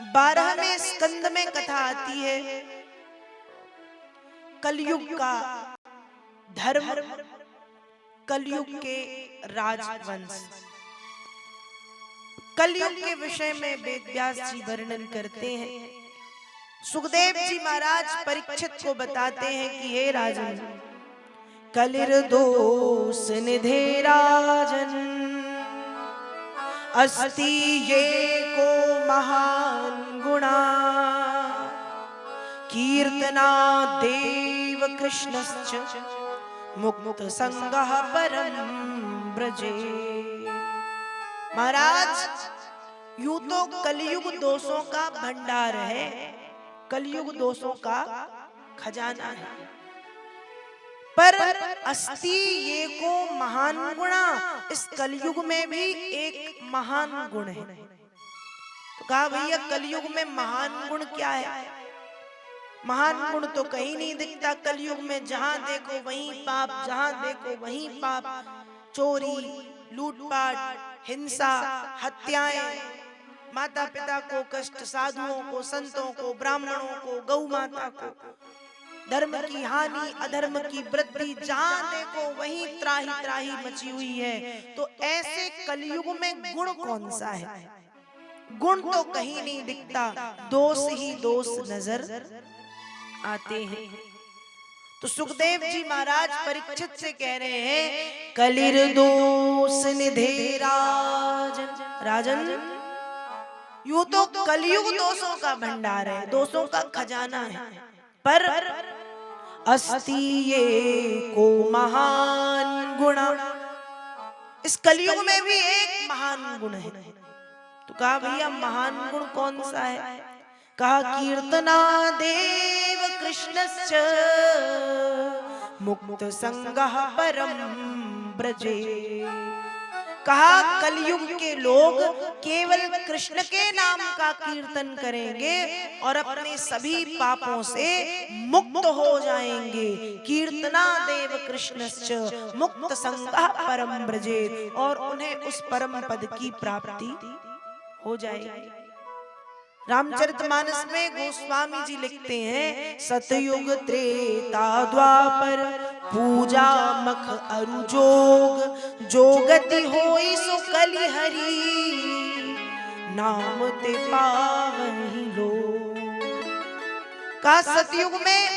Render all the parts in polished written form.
12वें स्कंद में कथा आती है कलयुग का धर्म, कलयुग के राजवंश। कलयुग के विषय में वेद व्यास जी वर्णन करते हैं। सुखदेव जी महाराज परीक्षित को बताते हैं कि हे राजन, कलिर दोष निधे राजन, अस्ति ये को महान गुणा, कीर्तना देव कृष्णश्च मुक्त संगः परम ब्रजे। महाराज, यूं तो कलयुग दोषों का भंडार है, कलयुग दोषों का खजाना है, पर अस्ति ये को महान गुणा, इस कलयुग में भी एक महान गुण है। तो कहा भैया कलयुग में महान गुण क्या है? महान गुण तो कहीं नहीं दिखता कलयुग में। जहां देखो वहीं पाप, जहां देखो वहीं पाप, चोरी, लूटपाट, हिंसा, हत्याएं, माता पिता को कष्ट, साधुओं को, संतों को, ब्राह्मणों को, गौ माता को, धर्म की हानि, अधर्म की वृद्धि, जहां देखो वहीं त्राही त्राही मची हुई है। तो ऐसे कलयुग में गुण कौन सा है? गुण तो कहीं नहीं दिखता, दोष ही दोष नजर आते हैं। तो सुखदेव जी महाराज परीक्षित से कह रहे हैं, कलिर दोष निधे राजन। राजन, यूं तो कलयुग दोषों का भंडार है, दोषों का खजाना है, पर अस्ति ये को महान गुणा, इस कलयुग में भी एक महान गुण है। तो कहा भैया महान गुण कौन सा है? कहा कीर्तना देव कृष्णश्च मुक्त संगः परम ब्रजे। कहा कलयुग के लोग केवल कृष्ण के नाम का कीर्तन करेंगे और अपने सभी पापों से मुक्त हो जाएंगे। कीर्तना देव कृष्णश्च मुक्त संगः परम ब्रजे, और उन्हें उस परम पद की प्राप्ति हो जाएगी। रामचरितमानस में गोस्वामी जी लिखते हैं, सतयुग त्रेता द्वापर पूजा मख अरु जोग, जोगति होई सो कलि हरि, नाम ते पावहि लोग। का सतयुग में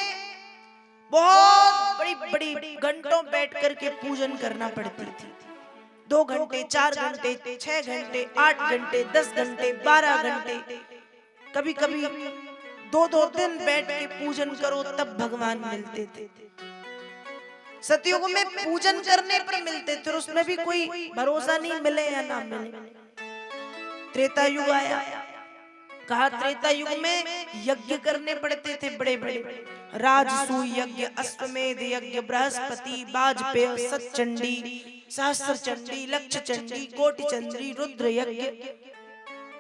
बहुत बड़ी बड़ी घंटों बैठ करके पूजन करना पड़ती थी। 2 घंटे, 4 घंटे, 6 घंटे, 8 घंटे, 10 घंटे, 12 घंटे, कभी कभी 2-2 दिन बैठ के पूजन करो तब भगवान मिलते थे। सतयुग में पूजन करने पर मिलते थे, उसमें भी कोई भरोसा नहीं मिले या ना मिले। त्रेता युग आया, कहा त्रेता युग में यज्ञ करने पड़ते थे बड़े बड़े, राजसूय यज्ञ, अश्वमेध यज्ञ, बृहस्पति, वाजपेय, सतचंडी, सहस्त्र चंडी, लक्ष चंडी, कोटि चंडी, रुद्र यज्ञ,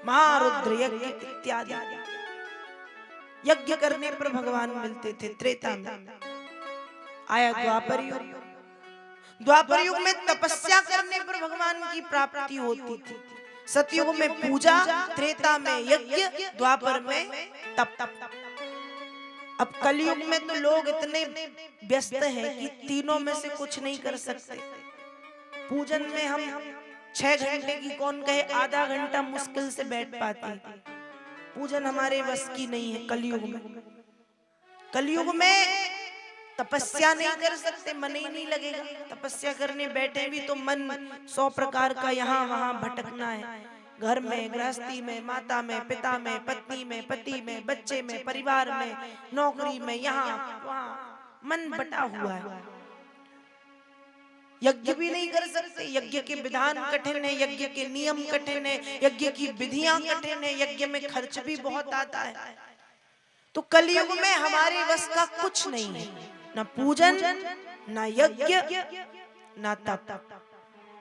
महारुद्र यज्ञ इत्यादि यज्ञ करने पर भगवान मिलते थे। त्रेता में आया द्वापर युग, द्वापर युग में तपस्या करने पर भगवान की प्राप्ति होती थी। सतयुग में पूजा, त्रेता में यज्ञ, द्वापर में तप। अब कलयुग में तो लोग इतने व्यस्त हैं कि तीनों में से कुछ नहीं कर सकते। पूजन में हम 6 घंटे की कौन कहे, आधा घंटा मुश्किल से बैठ पाते। पूजन हमारे बस की नहीं है कलयुग में। कलयुग में तपस्या नहीं कर सकते, मन ही नहीं लगेगा। तपस्या करने बैठे भी तो मन 100 प्रकार का यहाँ वहां भटकना है। घर में, गृहस्थी में, माता में, पिता में, पत्नी में, पति में, बच्चे में, परिवार में, नौकरी में, यहाँ वहाँ मन बटा हुआ है। यज्ञ भी नहीं कर सकते, यज्ञ के विधान कठिन है, यज्ञ के नियम कठिन है, यज्ञ की विधियां कठिन है, यज्ञ में खर्च भी बहुत आता है। तो कलयुग में हमारे बस का कुछ नहीं है, ना पूजन, ना यज्ञ, ना तप।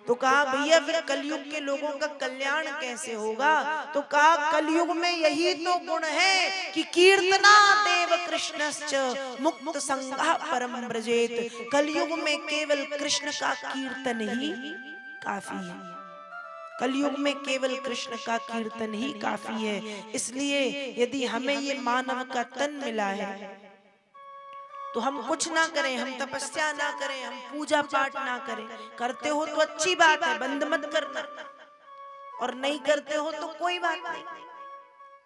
तो कहा भैया फिर कलयुग के लोगों का कल्याण कैसे होगा? तो कहा कलयुग में यही तो गुण है कि कीर्तना देव कृष्णश्च मुक्त संगः परम ब्रजेत। कलयुग में केवल कृष्ण का कीर्तन ही काफी है। कलयुग में केवल कृष्ण का कीर्तन ही काफी है। इसलिए यदि हमें ये मानव का तन मिला है तो हम कुछ ना करें, हम तपस्या ना करें, हम पूजा पाठ ना करें। करते हो तो अच्छी बात है, बंद मत करना, और नहीं करते हो तो कोई बात नहीं।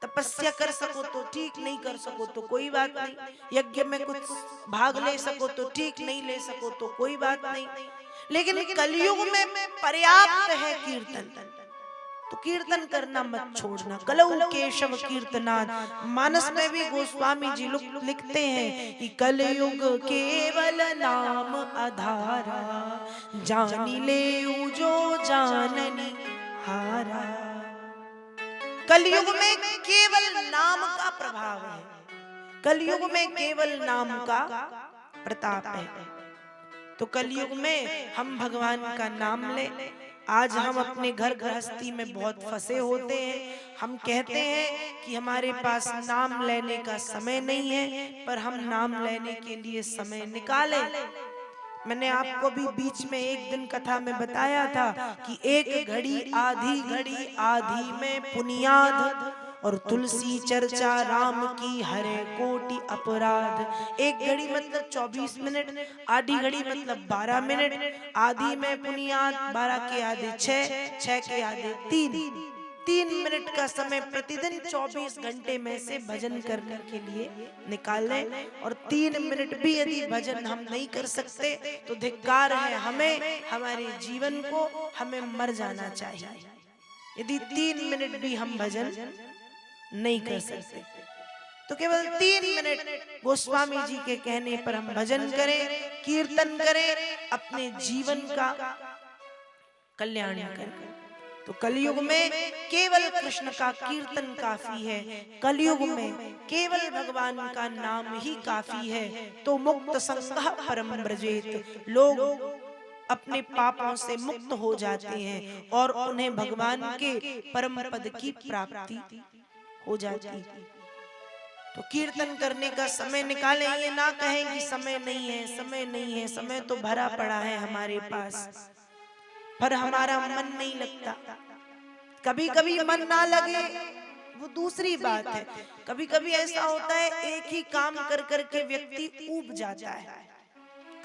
तपस्या कर सको तो ठीक, नहीं कर सको तो कोई बात नहीं। यज्ञ में कुछ भाग ले सको तो ठीक, नहीं ले सको तो कोई बात नहीं। लेकिन कलयुग में पर्याप्त है कीर्तन, तो कीर्तन करना मत छोड़ना। कलौ केशव कीर्तनाद, मानस में भी गोस्वामी जी लिखते हैं कि कलयुग केवल नाम आधारा, जानी ले जो जाननी हारा। कलयुग में केवल नाम का प्रभाव है, कलयुग में केवल नाम का प्रताप है। तो कलयुग में हम भगवान का नाम लें। आज हम अपने घर गृहस्थी में बहुत फंसे होते हैं। हम कहते हैं कि हमारे पास नाम लेने का समय नहीं है, पर हम नाम लेने के लिए समय निकालें। मैंने आपको भी बीच में एक दिन कथा में बताया था कि एक घड़ी आधी में पुनियाद, और तुलसी चर्चा राम की हरे कोटि अपराध। एक घड़ी मतलब 24 मिनट, आधी घड़ी मतलब 12 मिनट, आधी में पुनियाद, 12 के आधे 6, 6 के आधे 3 मिनट का समय प्रतिदिन 24 घंटे में से भजन करने के लिए निकाल लें। और 3 मिनट भी यदि भजन हम नहीं कर सकते तो धिक्कार है हमें, हमारे जीवन को, हमें मर जाना चाहिए यदि 3 मिनट भी हम भजन नहीं कर सकते। तो केवल 3 मिनट गोस्वामी जी के कहने पर हम भजन करें, कीर्तन करें, अपने जीवन का कल्याण करें। तो कलयुग में केवल कृष्ण का कीर्तन काफी है, कलयुग में केवल भगवान का नाम ही काफी है। तो मुक्त संगः परम ब्रजेत, लोग अपने पापों से मुक्त हो जाते हैं और उन्हें भगवान के परम पद की प्राप्ति हो जाती है। तो कीर्तन करने का समय निकालें, ये ना कहें कि समय नहीं है, समय नहीं है। समय तो भरा पड़ा है हमारे पास, पर हमारा मन नहीं लगता। कभी कभी मन ना लगे वो दूसरी बात है। कभी कभी ऐसा होता है एक ही काम कर करके व्यक्ति ऊब जाता है।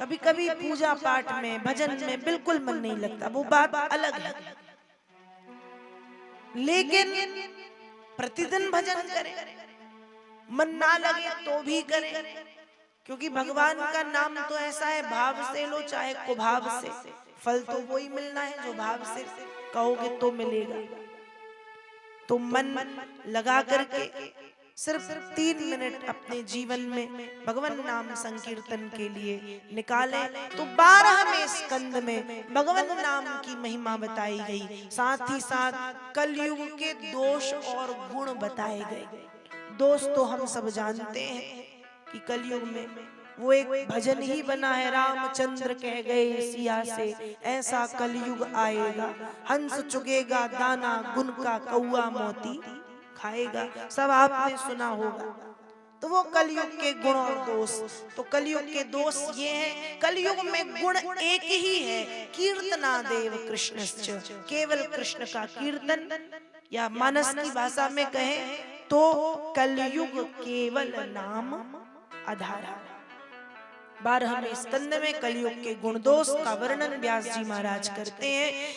कभी कभी पूजा पाठ में, भजन में बिल्कुल मन नहीं लगता, वो बात अलग है। लेकिन प्रतिदिन भजन करें, मन ना लगे तो भी करें, क्योंकि भगवान का नाम तो ऐसा है, भाव से लो चाहे कुभाव से, फल तो वही मिलना है जो भाव से कहोगे तो मिलेगा। तो मन लगा करके सिर्फ 3 मिनट अपने जीवन में भगवान नाम संकीर्तन के लिए निकालें। तो 12वें स्कंद में भगवान नाम की महिमा बताई गई, साथ ही साथ कलयुग के दोष और गुण बताए गए। दोष तो हम सब जानते हैं कि कलयुग में वो एक भजन ही बना है, रामचंद्र कह गए सिया से, ऐसा कलयुग आएगा, हंस चुगेगा दाना, गुन का कौआ मोती खाएगा। सब आपने सुना होगा। तो वो कलयुग के गुण और दोष। तो कलयुग के दोष ये हैं, कलयुग में गुण एक ही है, कीर्तनादेव कृष्णश्च, केवल कृष्ण का कीर्तन, या मानस की भाषा में कहें तो कलयुग केवल नाम आधारा। 12वें स्कंद में कलयुग के गुण दोष का वर्णन व्यास जी महाराज करते हैं।